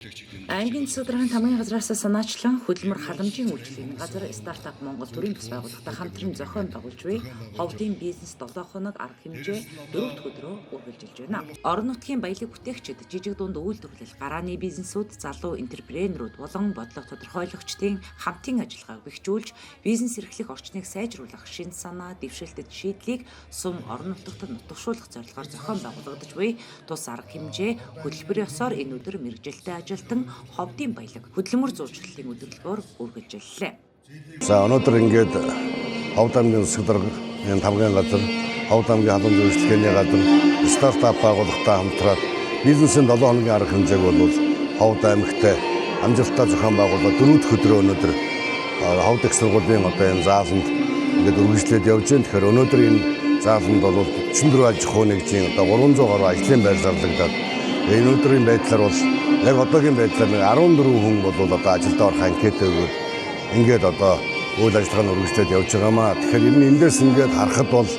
Аймгийн засваргын тамгын газраас санаачлан хөдөлмөр халамжийн үйлчлэгийн газар стартап Монгол төрийн бас байгууллагатай хамтран зохион байгуулж буй ховдын бизнес 7 хоног арга хэмжээ 4 дахь өдрөө үргэлжилж байна. Орон нутгийн баялаг бүтээгчид, жижиг дунд үйлдвэрлэл, гарааны бизнесүүд, залуу энтерпренерүүд болон бодлого тодорхойлогчдын хамтын ажиллагааг бэхжүүлж, бизнес эрхлэх орчныг сайжруулах шинэ санаа, дэвшилтэд шийдлийг сум орон нутагт нутагшуулах зорилгоор зохион байгуулагдаж буй тус арга хэмжээ хөтөлбөрийн ёсоор энэ өдөр мэргэжилтэй ажилтан ховдын баялаг хөдөлмөр зуучлалын өдөрлөгөөр үргэлжиллээ. За өнөөдөр ингээд Ховд аймгийн засаг дарга энэ тамгын газар, Ховд аймгийн халамж үйлчлэгээний газар стартап байгууллагатай хамтраад бизнесийн 7 хоногийн арга хэмжээг бол Ховд аймагт амжилттай зохион байгуулаад 4 дахь өдрөө өнөөдөр Ховд их сургуулийн одоо энэ зааланд ингээд үргэлжлээд явж байна. Тэгэхээр өнөөдөр энэ зааланд бол 44 аж ахуй нэгжийн одоо 300 гаруй ажлын байр зарлагдаад энэ өдрийн байдлаар бол яг одоогийн байдлаар 14 хүн бол одоо ажилд орох анкет өгөөд ингээд одоо үйл ажиллагаа нь үргэлжлээд явж байгаамаа. Тэгэхээр ер нь эндээс ингээд харахад бол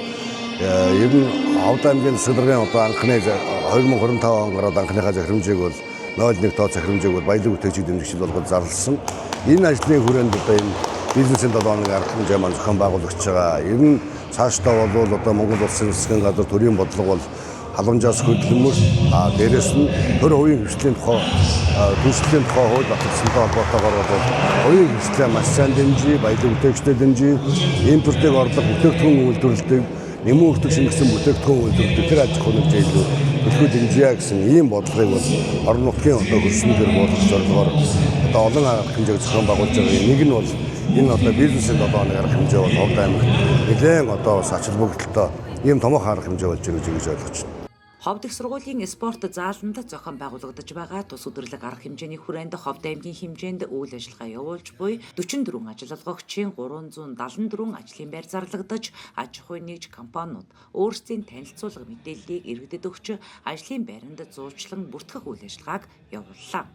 ер нь Ховд аймгийн засаг даргын одоо анхны 2025 он гараад анхныхаа захирамжийг бол 0.1 тоо захирамжийг бол баялаг бүтээгчид дэмжигчид болгоод зарласан. Энэ ажлын хүрээнд одоо энэ бизнесийн 7 хоногийн арга хэмжээ маань зохион байгуулагч байгаа. Ер нь цаашдаа бол одоо Монгол Улсын засгийн газар төрийн бодлого бол халамжаас хөдөлмөр дээрээс нь төр хувийн хвшлийн тухай төлөвшлийн тухай хууль баталсантай холбоотойгоор бол хувийн хвшлээ маш сайн дэмжиж, баялаг бүтээгчдэд дэмжиж, импортыг орлого бүтээгдэхүүн үйлдвэрлэлийг нэмэн өртөг шингэсэн бүтээгдэхүүн үйлдвэрлэлийг тэр аж ахуйн хэмжээлөө төлөхөд дэмжиж гэсэн ийм бодлогыг бол орон нутгийн одоо хөрсөн дээр болох зорилгоор одоо олон арга хэмжээг зохион байгуулж байгаа. Нэг нь бол энэ одоо бизнесийн 7 хоногийн арга хэмжээ бол Ховд аймагт нэлээд одоо бас ач холбогдолтой ийм томоохон арга хэмжээ болж байгаа гэж ойлгож байна. Ховд их сургуулийн спорт зааланд зохион байгуулагдаж байгаа тус өдөрлөг арга хэмжээний хүрээнд Ховд аймгийн хэмжээнд үйл ажиллагаа явуулж буй 44 ажил олгогчийн 374 ажлын байр зарлагдаж, аж ахуйн нэгж компаниуд өөрсдийн танилцуулга мэдээллийг иргэдэд өгч ажлын байранд зуучлан бүртгэх үйл ажиллагааг явууллаа.